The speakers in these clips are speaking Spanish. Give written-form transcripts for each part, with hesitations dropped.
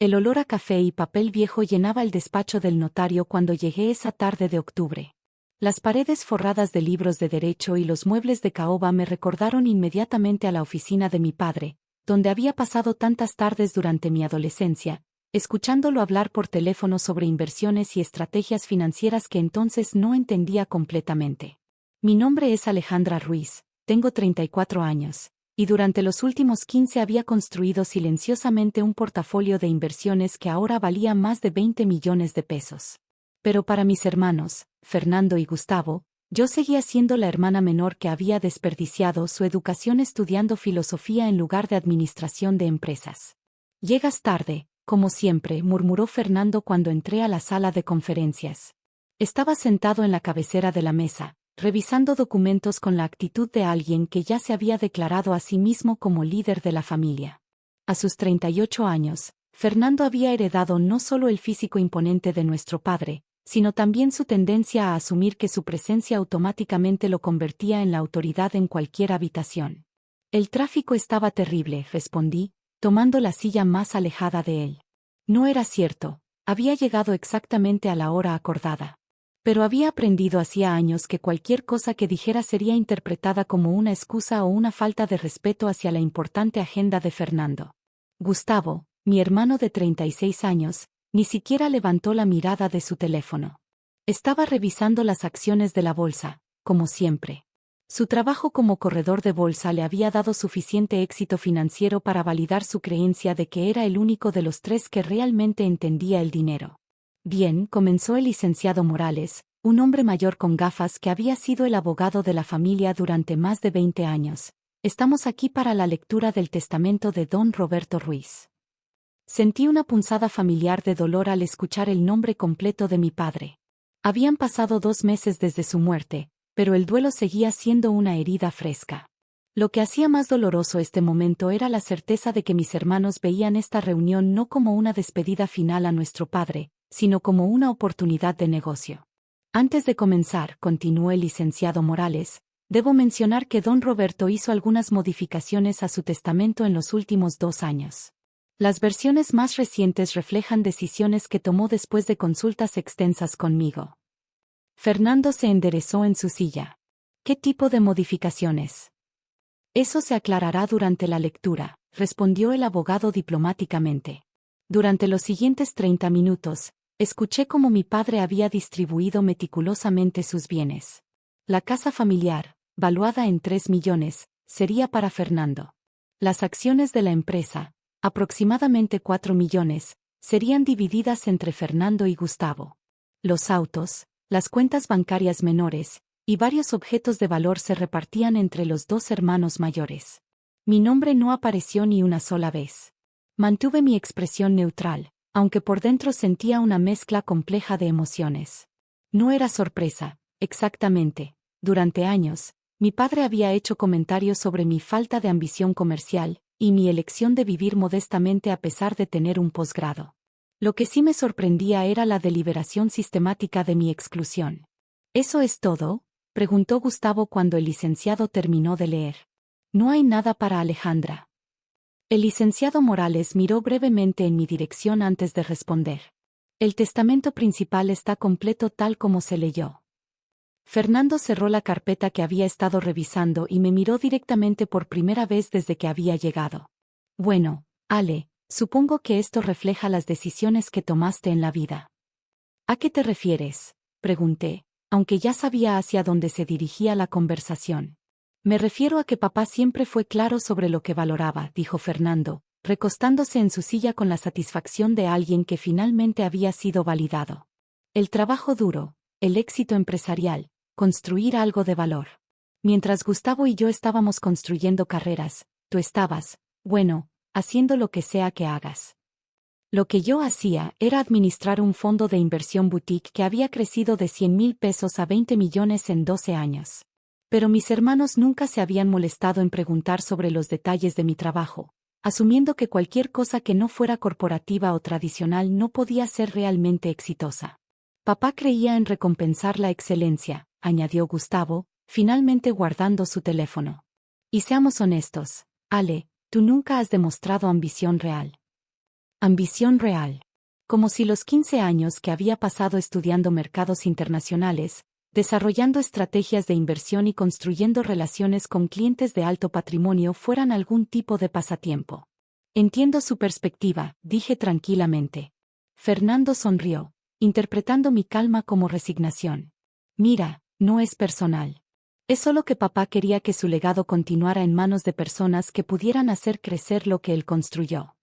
El olor a café y papel viejo llenaba el despacho del notario cuando llegué esa tarde de octubre. Las paredes forradas de libros de derecho y los muebles de caoba me recordaron inmediatamente a la oficina de mi padre, donde había pasado tantas tardes durante mi adolescencia, escuchándolo hablar por teléfono sobre inversiones y estrategias financieras que entonces no entendía completamente. Mi nombre es Alejandra Ruiz, tengo 34 años, y durante los últimos 15 había construido silenciosamente un portafolio de inversiones que ahora valía más de 20 millones de pesos. Pero para mis hermanos, Fernando y Gustavo, yo seguía siendo la hermana menor que había desperdiciado su educación estudiando filosofía en lugar de administración de empresas. Llegas tarde, como siempre, murmuró Fernando cuando entré a la sala de conferencias. Estaba sentado en la cabecera de la mesa, revisando documentos con la actitud de alguien que ya se había declarado a sí mismo como líder de la familia. A sus 38 años, Fernando había heredado no solo el físico imponente de nuestro padre, sino también su tendencia a asumir que su presencia automáticamente lo convertía en la autoridad en cualquier habitación. El tráfico estaba terrible, respondí, tomando la silla más alejada de él. No era cierto, había llegado exactamente a la hora acordada. Pero había aprendido hacía años que cualquier cosa que dijera sería interpretada como una excusa o una falta de respeto hacia la importante agenda de Fernando. Gustavo, mi hermano de 36 años, ni siquiera levantó la mirada de su teléfono. Estaba revisando las acciones de la bolsa, como siempre. Su trabajo como corredor de bolsa le había dado suficiente éxito financiero para validar su creencia de que era el único de los tres que realmente entendía el dinero. Bien, comenzó el licenciado Morales, un hombre mayor con gafas que había sido el abogado de la familia durante más de 20 años. Estamos aquí para la lectura del testamento de don Roberto Ruiz. Sentí una punzada familiar de dolor al escuchar el nombre completo de mi padre. Habían pasado 2 meses desde su muerte, pero el duelo seguía siendo una herida fresca. Lo que hacía más doloroso este momento era la certeza de que mis hermanos veían esta reunión no como una despedida final a nuestro padre, sino como una oportunidad de negocio. Antes de comenzar, continuó el licenciado Morales, debo mencionar que don Roberto hizo algunas modificaciones a su testamento en los últimos 2 años. Las versiones más recientes reflejan decisiones que tomó después de consultas extensas conmigo. Fernando se enderezó en su silla. ¿Qué tipo de modificaciones? Eso se aclarará durante la lectura, respondió el abogado diplomáticamente. Durante los siguientes 30 minutos, escuché cómo mi padre había distribuido meticulosamente sus bienes. La casa familiar, valuada en 3 millones, sería para Fernando. Las acciones de la empresa, aproximadamente 4 millones, serían divididas entre Fernando y Gustavo. Los autos, las cuentas bancarias menores, y varios objetos de valor se repartían entre los 2 hermanos mayores. Mi nombre no apareció ni una sola vez. Mantuve mi expresión neutral, aunque por dentro sentía una mezcla compleja de emociones. No era sorpresa, exactamente. Durante años, mi padre había hecho comentarios sobre mi falta de ambición comercial, y mi elección de vivir modestamente a pesar de tener un posgrado. Lo que sí me sorprendía era la deliberación sistemática de mi exclusión. ¿Eso es todo?, preguntó Gustavo cuando el licenciado terminó de leer. No hay nada para Alejandra. El licenciado Morales miró brevemente en mi dirección antes de responder. El testamento principal está completo tal como se leyó. Fernando cerró la carpeta que había estado revisando y me miró directamente por primera vez desde que había llegado. Bueno, Ale, supongo que esto refleja las decisiones que tomaste en la vida. ¿A qué te refieres?, pregunté, aunque ya sabía hacia dónde se dirigía la conversación. Me refiero a que papá siempre fue claro sobre lo que valoraba, dijo Fernando, recostándose en su silla con la satisfacción de alguien que finalmente había sido validado. El trabajo duro, el éxito empresarial, construir algo de valor. Mientras Gustavo y yo estábamos construyendo carreras, tú estabas, bueno, haciendo lo que sea que hagas. Lo que yo hacía era administrar un fondo de inversión boutique que había crecido de 100,000 pesos a 20 millones en 12 años. Pero mis hermanos nunca se habían molestado en preguntar sobre los detalles de mi trabajo, asumiendo que cualquier cosa que no fuera corporativa o tradicional no podía ser realmente exitosa. Papá creía en recompensar la excelencia, añadió Gustavo, finalmente guardando su teléfono. Y seamos honestos, Ale, tú nunca has demostrado ambición real. Ambición real. Como si los 15 años que había pasado estudiando mercados internacionales, desarrollando estrategias de inversión y construyendo relaciones con clientes de alto patrimonio fueran algún tipo de pasatiempo. Entiendo su perspectiva, dije tranquilamente. Fernando sonrió, interpretando mi calma como resignación. Mira, no es personal. Es solo que papá quería que su legado continuara en manos de personas que pudieran hacer crecer lo que él construyó.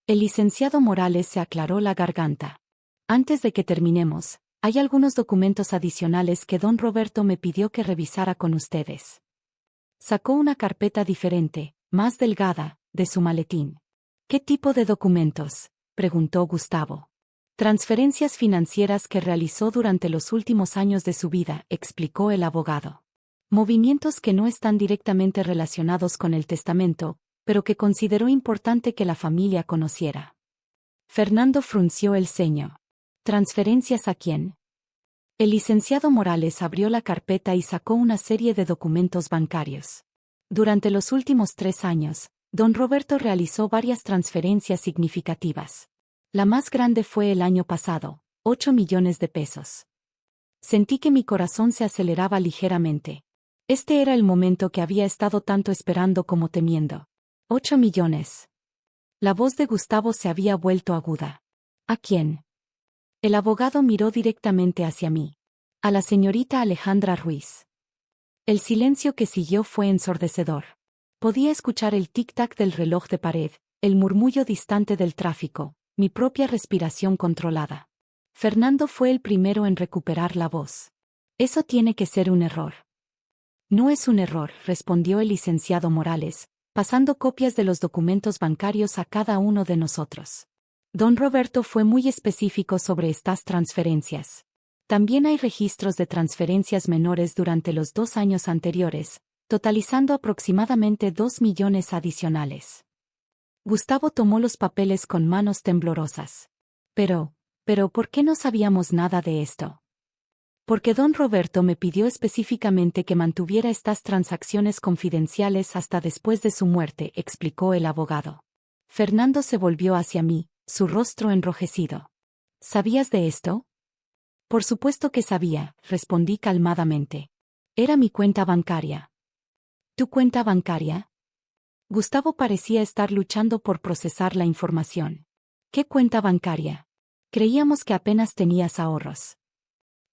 El licenciado Morales se aclaró la garganta. Antes de que terminemos, hay algunos documentos adicionales que don Roberto me pidió que revisara con ustedes. Sacó una carpeta diferente, más delgada, de su maletín. ¿Qué tipo de documentos?, preguntó Gustavo. Transferencias financieras que realizó durante los últimos años de su vida, explicó el abogado. Movimientos que no están directamente relacionados con el testamento, pero que consideró importante que la familia conociera. Fernando frunció el ceño. ¿Transferencias a quién? El licenciado Morales abrió la carpeta y sacó una serie de documentos bancarios. Durante los últimos 3 años, don Roberto realizó varias transferencias significativas. La más grande fue el año pasado, 8 millones de pesos. Sentí que mi corazón se aceleraba ligeramente. Este era el momento que había estado tanto esperando como temiendo. 8 millones. La voz de Gustavo se había vuelto aguda. ¿A quién? El abogado miró directamente hacia mí. A la señorita Alejandra Ruiz. El silencio que siguió fue ensordecedor. Podía escuchar el tic-tac del reloj de pared, el murmullo distante del tráfico, mi propia respiración controlada. Fernando fue el primero en recuperar la voz. Eso tiene que ser un error. No es un error, respondió el licenciado Morales, pasando copias de los documentos bancarios a cada uno de nosotros. Don Roberto fue muy específico sobre estas transferencias. También hay registros de transferencias menores durante los 2 años anteriores, totalizando aproximadamente 2 millones adicionales. Gustavo tomó los papeles con manos temblorosas. Pero, ¿por qué no sabíamos nada de esto? Porque don Roberto me pidió específicamente que mantuviera estas transacciones confidenciales hasta después de su muerte, explicó el abogado. Fernando se volvió hacia mí, su rostro enrojecido. ¿Sabías de esto? Por supuesto que sabía, respondí calmadamente. Era mi cuenta bancaria. ¿Tu cuenta bancaria? Gustavo parecía estar luchando por procesar la información. ¿Qué cuenta bancaria? Creíamos que apenas tenías ahorros.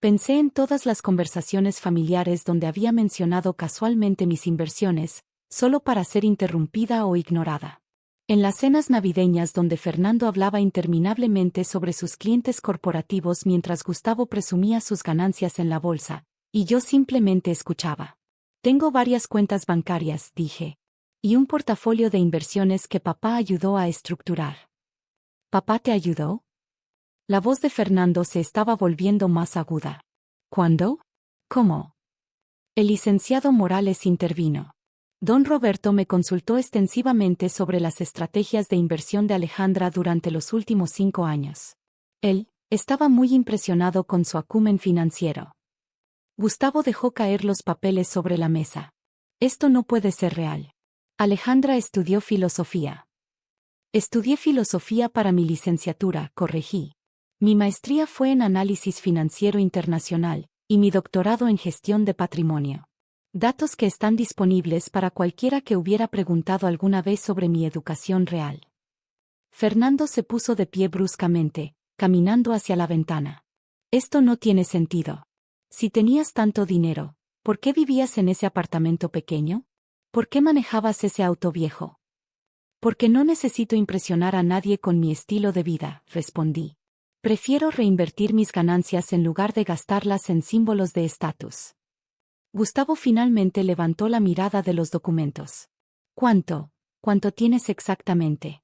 Pensé en todas las conversaciones familiares donde había mencionado casualmente mis inversiones, solo para ser interrumpida o ignorada. En las cenas navideñas donde Fernando hablaba interminablemente sobre sus clientes corporativos mientras Gustavo presumía sus ganancias en la bolsa, y yo simplemente escuchaba. Tengo varias cuentas bancarias, dije. Y un portafolio de inversiones que papá ayudó a estructurar. ¿Papá te ayudó? La voz de Fernando se estaba volviendo más aguda. ¿Cuándo? ¿Cómo? El licenciado Morales intervino. Don Roberto me consultó extensivamente sobre las estrategias de inversión de Alejandra durante los últimos 5 años. Él estaba muy impresionado con su acumen financiero. Gustavo dejó caer los papeles sobre la mesa. Esto no puede ser real. Alejandra estudió filosofía. Estudié filosofía para mi licenciatura, corregí. Mi maestría fue en análisis financiero internacional, y mi doctorado en gestión de patrimonio. Datos que están disponibles para cualquiera que hubiera preguntado alguna vez sobre mi educación real. Fernando se puso de pie bruscamente, caminando hacia la ventana. Esto no tiene sentido. Si tenías tanto dinero, ¿por qué vivías en ese apartamento pequeño? ¿Por qué manejabas ese auto viejo? Porque no necesito impresionar a nadie con mi estilo de vida, respondí. Prefiero reinvertir mis ganancias en lugar de gastarlas en símbolos de estatus. Gustavo finalmente levantó la mirada de los documentos. ¿Cuánto tienes exactamente?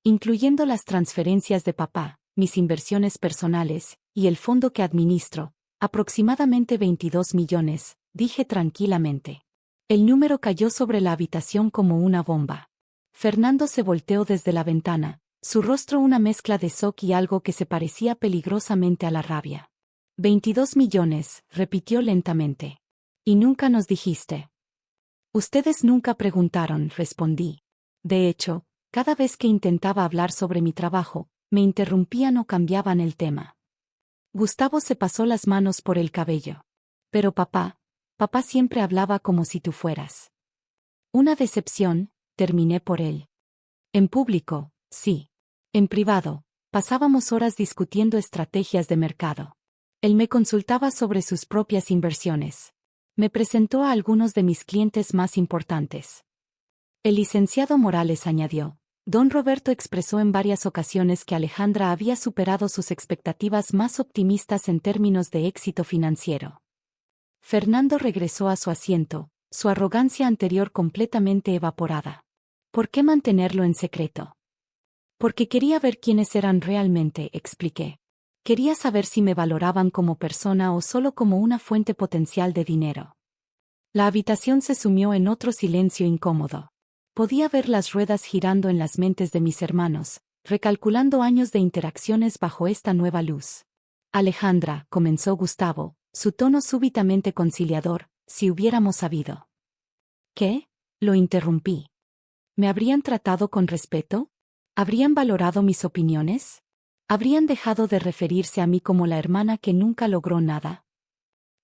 Incluyendo las transferencias de papá, mis inversiones personales, y el fondo que administro, aproximadamente 22 millones, dije tranquilamente. El número cayó sobre la habitación como una bomba. Fernando se volteó desde la ventana, su rostro una mezcla de shock y algo que se parecía peligrosamente a la rabia. 22 millones, repitió lentamente. Y nunca nos dijiste. Ustedes nunca preguntaron, respondí. De hecho, Cada vez que intentaba hablar sobre mi trabajo, me interrumpían o cambiaban el tema. Gustavo se pasó las manos por el cabello. Pero papá siempre hablaba como si tú fueras. Una decepción, terminé por él. En público, sí. En privado, pasábamos horas discutiendo estrategias de mercado. Él me consultaba sobre sus propias inversiones. Me presentó a algunos de mis clientes más importantes. El licenciado Morales añadió: Don Roberto expresó en varias ocasiones que Alejandra había superado sus expectativas más optimistas en términos de éxito financiero. Fernando regresó a su asiento, su arrogancia anterior completamente evaporada. ¿Por qué mantenerlo en secreto? Porque quería ver quiénes eran realmente, expliqué. Quería saber si me valoraban como persona o solo como una fuente potencial de dinero. La habitación se sumió en otro silencio incómodo. Podía ver las ruedas girando en las mentes de mis hermanos, recalculando años de interacciones bajo esta nueva luz. Alejandra, comenzó Gustavo, su tono súbitamente conciliador, si hubiéramos sabido. ¿Qué? Lo interrumpí. ¿Me habrían tratado con respeto? ¿Habrían valorado mis opiniones? ¿Habrían dejado de referirse a mí como la hermana que nunca logró nada?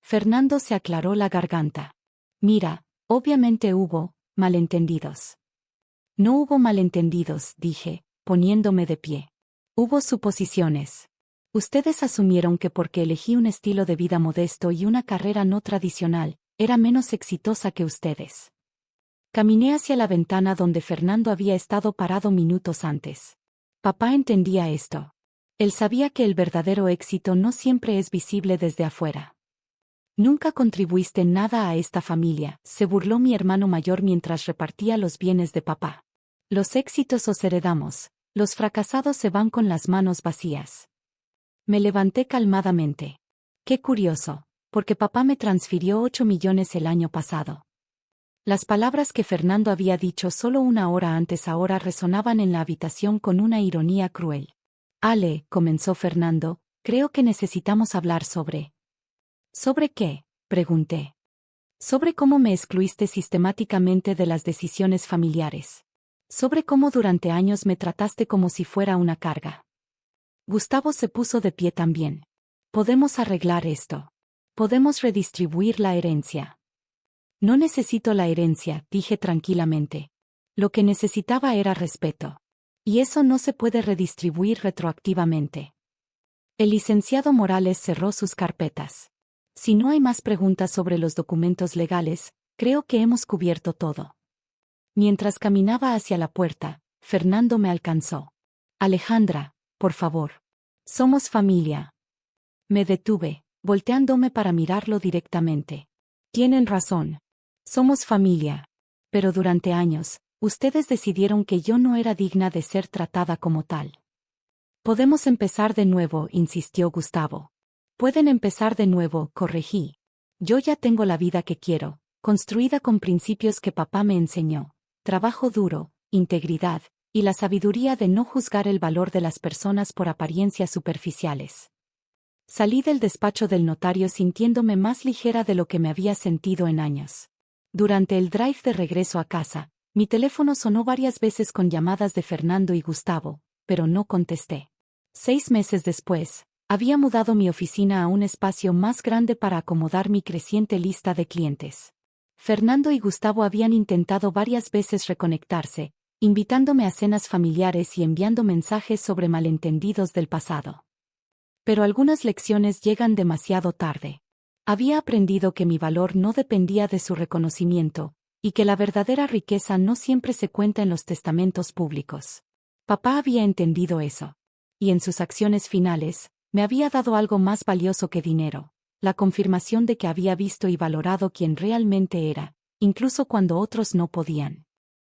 Fernando se aclaró la garganta. Mira, obviamente hubo malentendidos. No hubo malentendidos, dije, poniéndome de pie. Hubo suposiciones. Ustedes asumieron que porque elegí un estilo de vida modesto y una carrera no tradicional, era menos exitosa que ustedes. Caminé hacia la ventana donde Fernando había estado parado minutos antes. Papá entendía esto. Él sabía que el verdadero éxito no siempre es visible desde afuera. Nunca contribuiste nada a esta familia, se burló mi hermano mayor mientras repartía los bienes de papá. Los éxitos os heredamos, los fracasados se van con las manos vacías. Me levanté calmadamente. Qué curioso, porque papá me transfirió 8 millones el año pasado. Las palabras que Fernando había dicho solo una hora antes ahora resonaban en la habitación con una ironía cruel. Ale, comenzó Fernando, creo que necesitamos hablar sobre... ¿Sobre qué? Pregunté. Sobre cómo me excluiste sistemáticamente de las decisiones familiares. Sobre cómo durante años me trataste como si fuera una carga. Gustavo se puso de pie también. Podemos arreglar esto. Podemos redistribuir la herencia. No necesito la herencia, dije tranquilamente. Lo que necesitaba era respeto. Y eso no se puede redistribuir retroactivamente. El licenciado Morales cerró sus carpetas. Si no hay más preguntas sobre los documentos legales, creo que hemos cubierto todo. Mientras caminaba hacia la puerta, Fernando me alcanzó. Alejandra, por favor. Somos familia. Me detuve, volteándome para mirarlo directamente. Tienen razón. Somos familia. Pero durante años, ustedes decidieron que yo no era digna de ser tratada como tal. Podemos empezar de nuevo, insistió Gustavo. Pueden empezar de nuevo, corregí. Yo ya tengo la vida que quiero, construida con principios que papá me enseñó. Trabajo duro, integridad, y la sabiduría de no juzgar el valor de las personas por apariencias superficiales. Salí del despacho del notario sintiéndome más ligera de lo que me había sentido en años. Durante el drive de regreso a casa, mi teléfono sonó varias veces con llamadas de Fernando y Gustavo, pero no contesté. 6 meses después, había mudado mi oficina a un espacio más grande para acomodar mi creciente lista de clientes. Fernando y Gustavo habían intentado varias veces reconectarse, invitándome a cenas familiares y enviando mensajes sobre malentendidos del pasado. Pero algunas lecciones llegan demasiado tarde. Había aprendido que mi valor no dependía de su reconocimiento, y que la verdadera riqueza no siempre se cuenta en los testamentos públicos. Papá había entendido eso. Y en sus acciones finales, me había dado algo más valioso que dinero, la confirmación de que había visto y valorado quién realmente era, incluso cuando otros no podían.